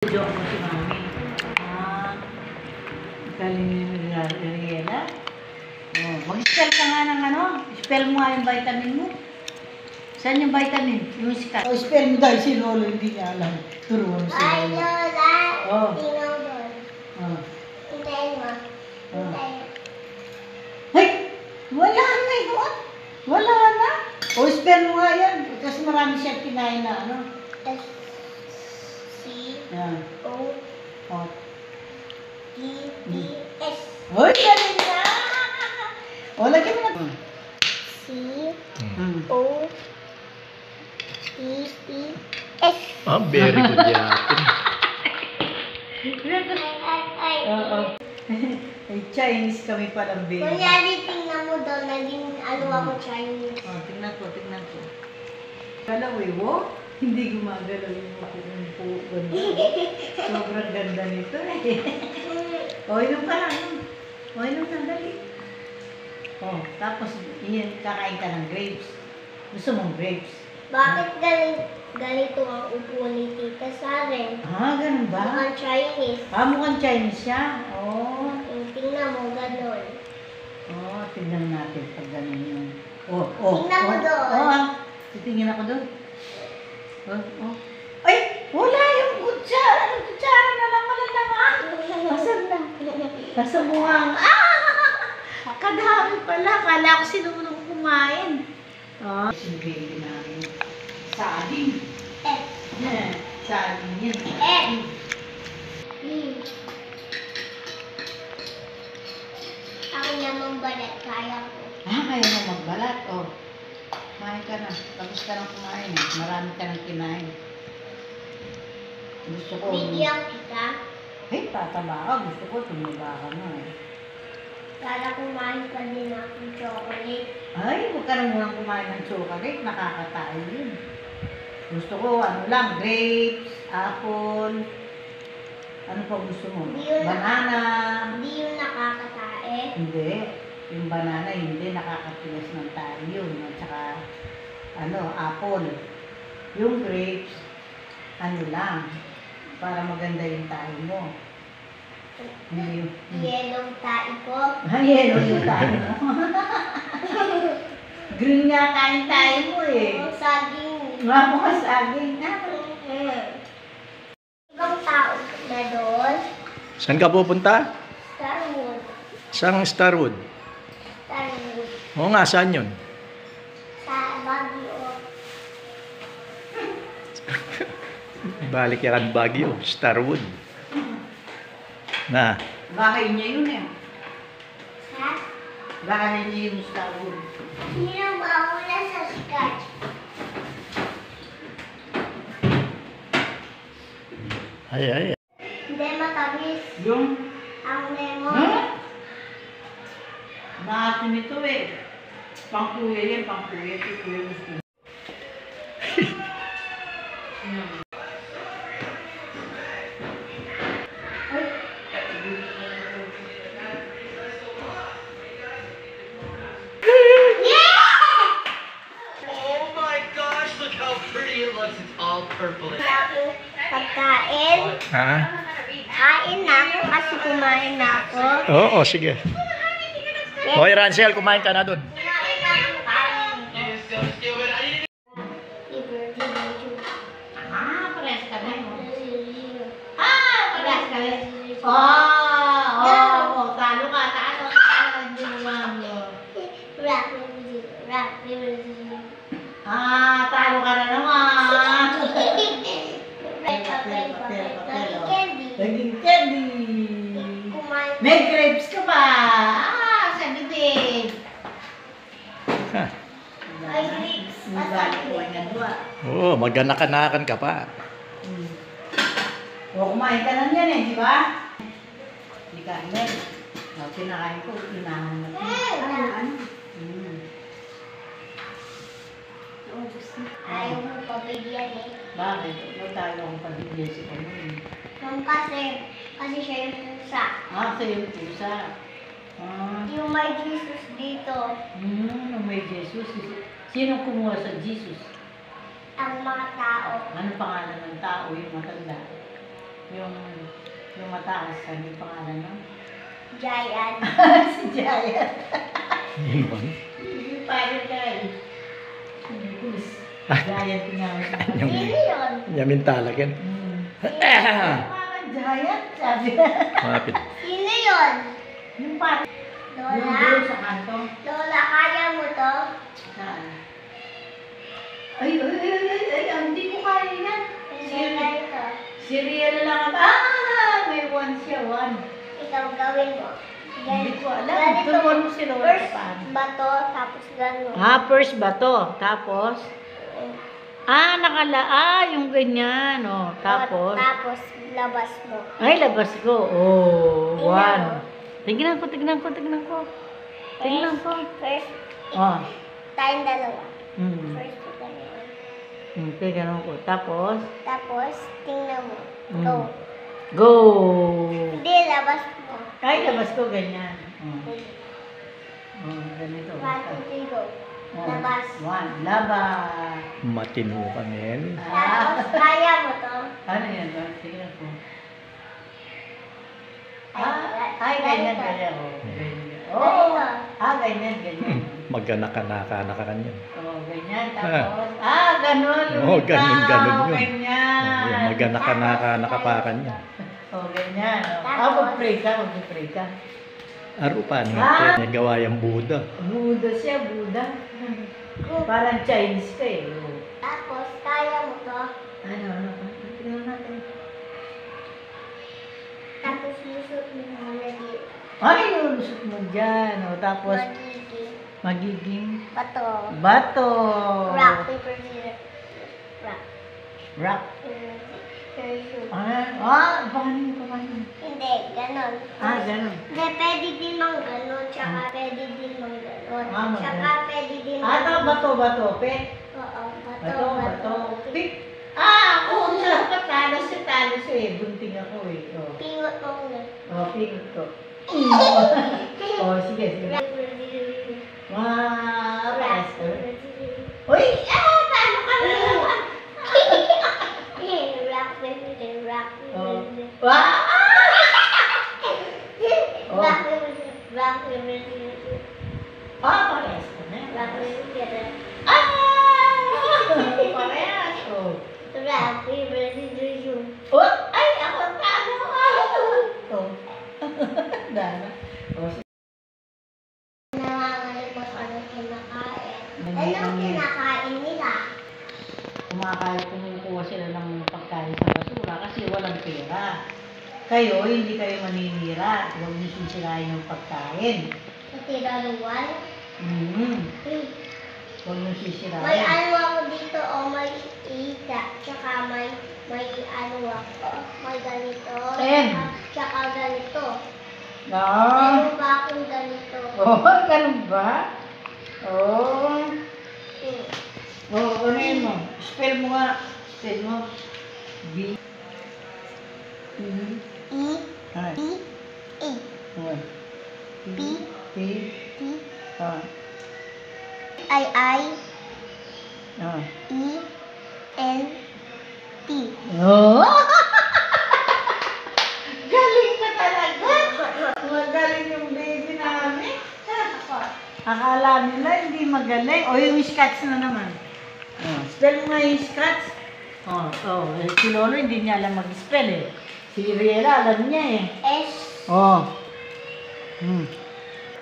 Joke mo si Mami. Galing ni Riela. Oh, mag-spell ka nga ng ano. Spell mo nga yung vitamin mo. Saan yung vitamin? Yung scat. Oh, spell mo dahil si Lolo, hindi niya alam. Turuan mo si Ay, Lolo. Lola. Oh. Tingnan doon. Oh. Hintayin mo. Hintayin. Ay! Wala na yun! Wala na! O, spell mo nga yan. Kasi marami siyang kinain na ano. Yan. S-C-O-T-T-S. Oh. Hoy, galing na! O, lagyan mo na. C-O-T-T-S. Ah, very good yan. Ay. Oo. Ay, Chinese kami palang baby. Kunyari, tingnan mo daw, naging ano ako Chinese. Oh, tingnan ko, tingnan ko. Galaw eh, wo? Hindi gumagalaw yung po. Sobrang ganda nito eh. O, inom ka lang. O, inom na, dali. O, tapos, kakain ka ng grapes. Gusto mong grapes? Bakit ganito ang upo ni Tita Saren? Ah, ganun ba? Mukhang Chinese. Ah, mukhang Chinese siya. Oh. Tingnan mo, ganon. Oh, tignan natin pag ganun yun. Oh. Tingnan mo doon. Oh, titingin ako doon. Oh. Ay! Wala yung kutsara! Anong kutsara na lang? Wala lang ah! Asan na? Nasa mukhang... Ah! Kadami pala. Kala ko sinunong kumain. Ah. Sinibili namin. Saging. Saging yan. Ako naman balat, kaya ko. Ah, kaya mo magbalat. Oh. Kumain ka na. Tapos ka nang kumain. Marami ka nang kinain. Gusto ko... Bigyan kita. Hey, tataba ka. Gusto ko tumaba ka na eh. Para kumain pa din ako chocolate. Ay, huwag ka na munang kumain ng chocolate. Nakakatayo yun. Gusto ko, ano lang, grapes, apple. Ano pa gusto mo? Banana. Hindi yung nakakatae. Hindi. Yung banana, hindi. Nakakatigas ng tayo yun. At saka, apple. Yung grapes, ano lang, para maganda yung tayo mo. Yellow tae ko. Yellow yung tayo mo. Green nga kain tayo mo eh. Saging. Nga mo ka saging na. Ibang tao na doon. Saan ka pupunta? Starwood. Saan Starwood? Starwood. Oo nga, saan yun? Sa Baguio. Balik yan Baguio, Starwood. Na. Bahay niya yun eh. Ha? Bahay niya yung Starwood. Sino mauna sa scratch? Ay. Hindi matamis. Yung? Ang lemon. Maasim ito eh. Pangkuya yan, pangkuya. Ito kuya gusto. It's all purple. Aking pagkain. Ha? Kain na ako kasi kumain na ako. Oo, sige. Hoy, Ransel, kumain ka na dun. Kumain na ako kain. Pares ka na yun. Pares ka na. Talo ka. Hindi mo mamyo. Talo ka na naman. Naging candy. May grapes ka pa. Sagutin. Ay, grapes. Oo, maganakan ka pa. Kumain ka lang yan eh, di ba? Hindi ka ilan. Kinakain ko, inahan na ko. Ayaw mo pabigyan eh. Bakit? Huwag tayo akong pabigyan si Kamoy. Kasi siya yung pusa. Sa yung pusa. Yung may Jesus dito. May Jesus. Sino kumuha sa Jesus? Ang mga tao. Ano pangalan ng tao yung matanda? Yung mataas, ano yung pangalan no? Giant. Si Giant. Yun ba? Yung pirate guy. Goose. Giant nga. Sino yun? Yamin talaga. Parang Giant, sabi. Mapit. Sino yun? Yung parang. Yung Lola? dulo sa kanto. Lola, kaya mo to? Saan? Ay, hindi ko kaya yan. Hindi na ito. Cereal lang. May one siya, one. Ikaw gawin mo. Hindi ko alam. Ganito. Turuan mo si Lola First paano. bato, tapos gano'n. First ba to? Tapos? Yung ganyan. Oh, tapos? Tapos, labas mo. Ay, labas ko. Oh, Tingnan one. mo. Tingnan ko. Tingnan ko. First, Oh. tayong dalawa. Mm. First, ganyan. Tingnan ko. Tapos? Tapos, tingnan mo. Mm. Go. Go! Hindi, labas mo. Ay, labas ko ganyan. Ganito. 1, 2, 3, go. Oh, Labas. one. Labas. Matino ka ngayon. Tapos, kaya mo to. Ano yan? Tingnan ko. Ay, Ganyan. ganito. Oh, Ganito. ganyan. Magkanaka-naka ka niyan. Oh, ganyan. Tapos, ganun. Oo, ganun yun. Ganyan. Magkanaka nakapakan niya. Oh, ganyan. Tapos, Mag-pray ka. Aro pa niya. Gawa yung Buddha. Buddha siya, Buddha. Parang Chinese ka eh. Oh. Tapos, kaya mo to. Ano? Tingnan natin. Tapos, lusot mo muna dito. Ay, lulusot mo dyan. Oh, tapos, Magiging magiging bato. bato. Rock, paper, scissors. Rock. Rock. Scissors. Paano? Hindi, ganon. Ganun. Hindi, pwede din mang ganon, tsaka pwede din mang ganon. Maganon. Tsaka pwede din Bato. Pe. Oo, Bato. Pick. Ako. Talo siya eh. Bunting ako eh. Oh. Pingot mo muna. Pingot ko. Sige. Master. Uy! Paano ka na naman? Rock, paper, scissors, rock, Oh. paper, scissors. Wow! Rock, paper, scissors, rock, paper, scissors. Parehas ko na. Rock, paper, scissors. Parehas. Oh. Rock, paper, scissors. Ay! Ako talo! Dana. Nangangalimos ano kinakain. Nangyay- Anong kinakain nila? Kumukuha sila ng pagkain sa basura kasi walang pera. Kayo, hindi kayo maninira. Huwag niyo sisirain yung pagkain. Natiraluan? Huwag niyo May sisirain. ano ako dito, may ika, tsaka may ano ako, may ganito, tsaka ganito. Meron ba akong ganito? Ganun ba? Ano yun mo? Spell mo nga. Spell mo. B. Ay. P, T. T, I, E, N, T. Galing ka talaga. Magaling yung baby namin. Akala nila hindi magaling. Yung scratch na naman. Spell mo nga yung scratch. Si Lolo hindi niya alam mag-spell eh. Si Riela alam niya eh. S,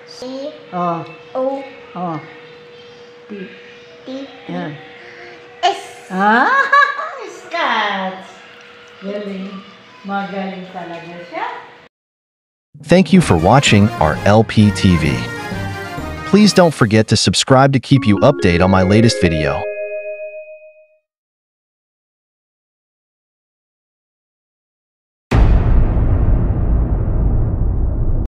C, O, T. T, Yan. S. Scratch. Galing. Magaling talaga siya. Thank you for watching our LP TV. Please don't forget to subscribe to keep you updated on my latest video.